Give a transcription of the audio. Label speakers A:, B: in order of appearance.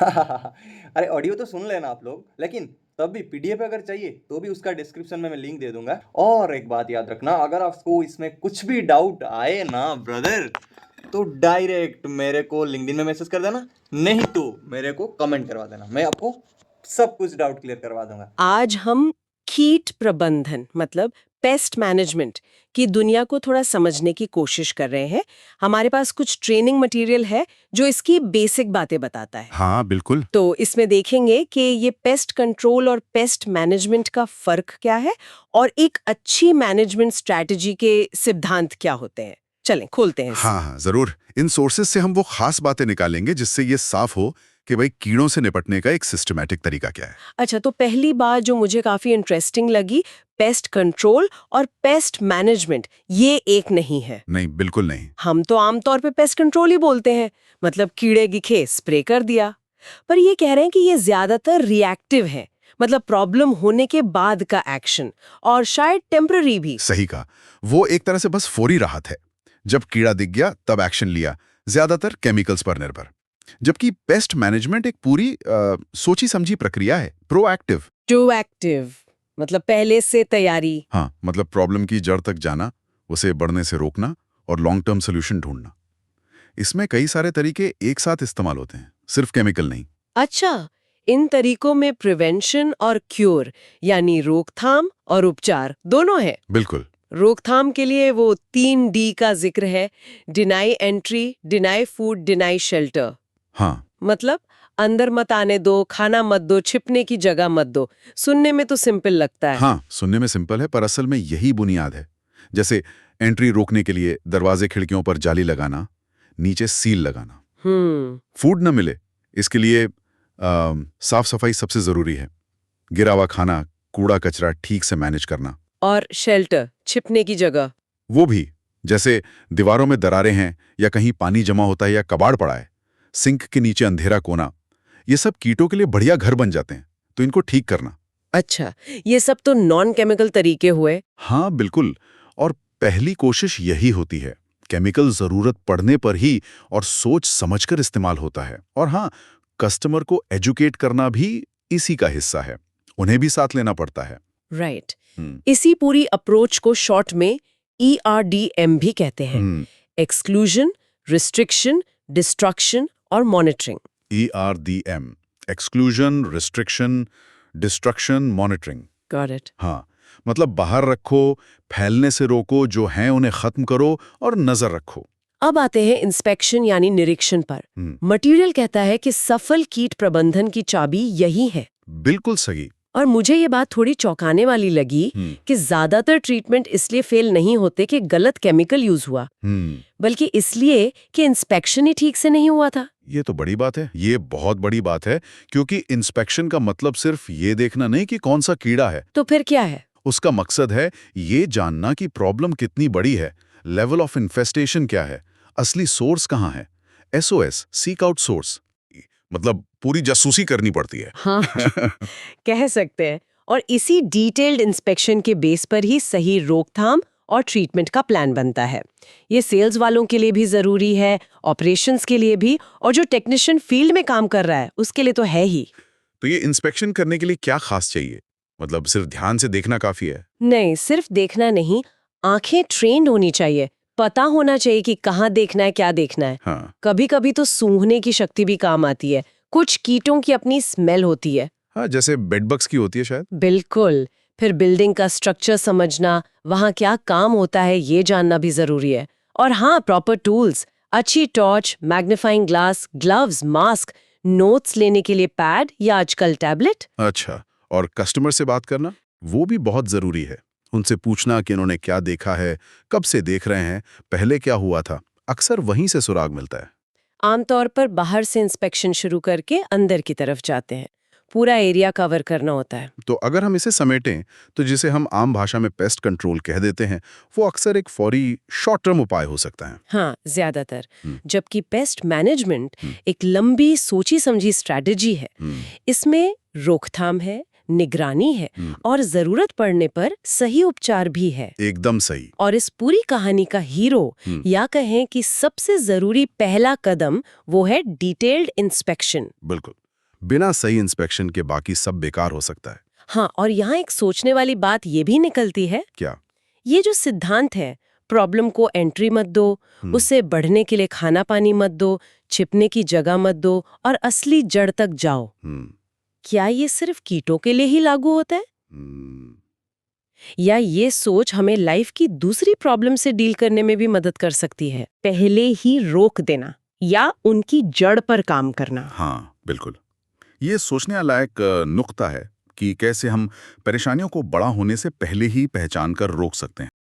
A: अरे ऑडियो तो सुन लेना आप लोग, लेकिन तब भी पीडीएफ अगर चाहिए तो भी उसका डिस्क्रिप्शन में मैं लिंक दे दूंगा। और एक बात याद रखना, अगर आपको इसमें कुछ भी डाउट आए ना ब्रदर, तो डायरेक्ट मेरे को लिंक्डइन में मैसेज कर देना, नहीं तो मेरे को कमेंट करवा देना, मैं आपको सब कुछ डाउट क्लियर करवा दूंगा।
B: आज हम कीट प्रबंधन मतलब पेस्ट मैनेजमेंट की दुनिया को थोड़ा समझने की कोशिश कर रहे हैं। हमारे पास कुछ ट्रेनिंग मटेरियल है जो इसकी बेसिक बातें बताता है।
C: हाँ बिल्कुल।
B: तो इसमें देखेंगे कि ये पेस्ट कंट्रोल और पेस्ट मैनेजमेंट का फर्क क्या है और एक अच्छी मैनेजमेंट स्ट्रैटेजी के सिद्धांत क्या होते हैं। चलें खोलते हैं इसे।
C: हाँ हाँ जरूर। इन सोर्सेज से हम वो खास बातें निकालेंगे जिससे ये साफ हो कि भाई कीड़ों से निपटने का एक सिस्टमैटिक तरीका क्या है।
B: अच्छा, तो पहली बात जो मुझे काफी इंटरेस्टिंग लगी, पेस्ट कंट्रोल और पेस्ट मैनेजमेंट ये एक नहीं है।
C: नहीं बिल्कुल नहीं।
B: हम तो आमतौर पे पेस्ट कंट्रोल ही बोलते हैं, मतलब कीड़े दिखे स्प्रे कर दिया। पर ये कह रहे हैं कि ये ज्यादातर रिएक्टिव है, मतलब प्रॉब्लम होने के बाद का एक्शन, और शायद टेम्पररी भी।
C: सही कहा। वो एक तरह से बस फौरी राहत है, जब कीड़ा दिख गया तब एक्शन लिया, ज्यादातर केमिकल्स पर निर्भर। जबकि पेस्ट मैनेजमेंट एक पूरी सोची समझी प्रक्रिया है, प्रोएक्टिव।
B: प्रोएक्टिव मतलब पहले से तैयारी।
C: हाँ मतलब प्रॉब्लम की जड़ तक जाना, उसे बढ़ने से रोकना और लॉन्ग टर्म सोल्यूशन ढूंढना। इसमें कई सारे तरीके एक साथ इस्तेमाल होते हैं, सिर्फ केमिकल नहीं।
B: अच्छा, इन तरीकों में प्रिवेंशन और क्योर यानी रोकथाम और उपचार दोनों है।
C: बिल्कुल।
B: रोकथाम के लिए वो 3D का जिक्र है, deny entry, deny food, deny shelter.
C: हाँ
B: मतलब अंदर मत आने दो, खाना मत दो, छिपने की जगह मत दो। सुनने में तो सिंपल लगता है।
C: हाँ सुनने में सिंपल है, पर असल में यही बुनियाद है। जैसे एंट्री रोकने के लिए दरवाजे खिड़कियों पर जाली लगाना, नीचे सील लगाना। फूड न मिले इसके लिए साफ सफाई सबसे जरूरी है। गिरा हुआ खाना, कूड़ा कचरा ठीक से मैनेज करना।
B: और शेल्टर, छिपने की जगह।
C: वो भी, जैसे दीवारों में दरारें हैं या कहीं पानी जमा होता है या कबाड़ पड़ा है, सिंक के नीचे अंधेरा कोना, ये सब कीटों के लिए बढ़िया घर बन जाते हैं, तो इनको ठीक करना।
B: अच्छा, ये सब तो नॉन केमिकल तरीके हुए।
C: हाँ बिल्कुल। और पहली कोशिश यही होती है। केमिकल जरूरत पड़ने पर ही और सोच समझकर इस्तेमाल होता है। और हाँ, कस्टमर को एजुकेट करना भी इसी का हिस्सा है, उन्हें भी साथ लेना पड़ता है।
B: राइट। इसी पूरी अप्रोच को शॉर्ट में ERDM भी कहते हैं। एक्सक्लूजन, रिस्ट्रिक्शन, डिस्ट्रक्शन और monitoring.
C: ERDM, exclusion, restriction, destruction, monitoring.
B: Got it.
C: हाँ मतलब बाहर रखो, फैलने से रोको, जो हैं उन्हें खत्म करो और नजर रखो।
B: अब आते हैं इंस्पेक्शन यानी निरीक्षण पर। मटेरियल कहता है कि सफल कीट प्रबंधन की चाबी यही है।
C: बिल्कुल सही।
B: और मुझे ये बात थोड़ी चौंकाने वाली लगी कि ज्यादातर ट्रीटमेंट इसलिए फेल नहीं होते कि गलत केमिकल यूज हुआ, बल्कि इसलिए कि इंस्पेक्शन ही ठीक से नहीं हुआ था।
C: ये तो बड़ी बात है, ये बहुत बड़ी बात है, क्योंकि इंस्पेक्शन का मतलब सिर्फ ये देखना नहीं कि कौन सा कीड़ा है।
B: तो फिर क्या है?
C: उसका मकसद है ये जानना कि प्रॉब्लम कितनी बड़ी है, लेवल ऑफ इन्फेस्टेशन क्या है, असली सोर्स कहाँ है। SOS, सीक आउट सोर्स, मतलब पूरी जासूसी करनी पड़ती है।
B: हाँ कह सकते हैं। और इसी डिटेल्ड इंस्पेक्शन के बेस पर ही सही रोकथाम और ट्रीटमेंट का प्लान बनता है। ये सेल्स वालों के लिए भी जरूरी है, ऑपरेशंस के लिए भी, और जो टेक्नीशियन फील्ड में काम कर रहा है उसके लिए तो है ही।
C: तो ये इंस्पेक्शन करने के लिए क्या खास चाहिए? मतलब सिर्फ ध्यान से देखना काफी है?
B: नहीं, सिर्फ देखना नहीं, आंखें ट्रेंड होनी चाहिए। पता होना चाहिए कि कहाँ देखना है, क्या देखना है।
C: हाँ।
B: कभी कभी तो सूंघने की शक्ति भी काम आती है। कुछ कीटों की अपनी स्मेल होती है।
C: हाँ जैसे बेडबग्स की होती है शायद।
B: बिल्कुल। फिर बिल्डिंग का स्ट्रक्चर समझना, वहाँ क्या काम होता है ये जानना भी जरूरी है। और हाँ, प्रॉपर टूल्स, अच्छी torch, magnifying glass, gloves, mask, notes लेने के लिए पैड या आजकल टैबलेट।
C: अच्छा, और कस्टमर से बात करना वो भी बहुत जरूरी है। उनसे पूछना कि उन्होंने क्या देखा है, कब से देख रहे हैं, पहले क्या हुआ था। अक्सर वहीं से सुराग मिलता है।
B: आमतौर पर बाहर से इंस्पेक्शन शुरू करके अंदर की तरफ जाते हैं, पूरा एरिया कवर करना होता है।
C: तो अगर हम इसे समेटें तो जिसे हम आम भाषा में पेस्ट कंट्रोल कह देते हैं, वो अक्सर एक फौरी शॉर्ट टर्म उपाय हो सकता है।
B: हाँ, ज्यादातर। जबकि पेस्ट मैनेजमेंट एक लंबी सोची समझी स्ट्रैटेजी है। इसमें रोकथाम है, निगरानी है और जरूरत पड़ने पर सही उपचार भी है।
C: एकदम सही।
B: और इस पूरी कहानी का हीरो या कहें कि सबसे जरूरी पहला कदम वो है डिटेल्ड इंस्पेक्शन।
C: बिल्कुल। बिना सही इंस्पेक्शन के बाकी सब बेकार हो सकता है।
B: हाँ, और यहाँ एक सोचने वाली बात ये भी निकलती है,
C: क्या?
B: ये जो सिद्धांत है, प्रॉब्लम को एंट्री मत दो, उसे बढ़ने के लिए खाना पानी मत दो, छिपने की जगह मत दो और असली जड़ तक जाओ। क्या ये सिर्फ कीटों के लिए ही लागू होता है? या ये सोच हमें लाइफ की दूसरी प्रॉब्लम से डील करने में भी मदद कर सकती है? पहले ही रोक देना या उनकी जड़ पर काम करना।
C: हाँ, बिल्कुल। ये सोचने लायक नुक्ता है कि कैसे हम परेशानियों को बड़ा होने से पहले ही पहचान कर रोक सकते हैं।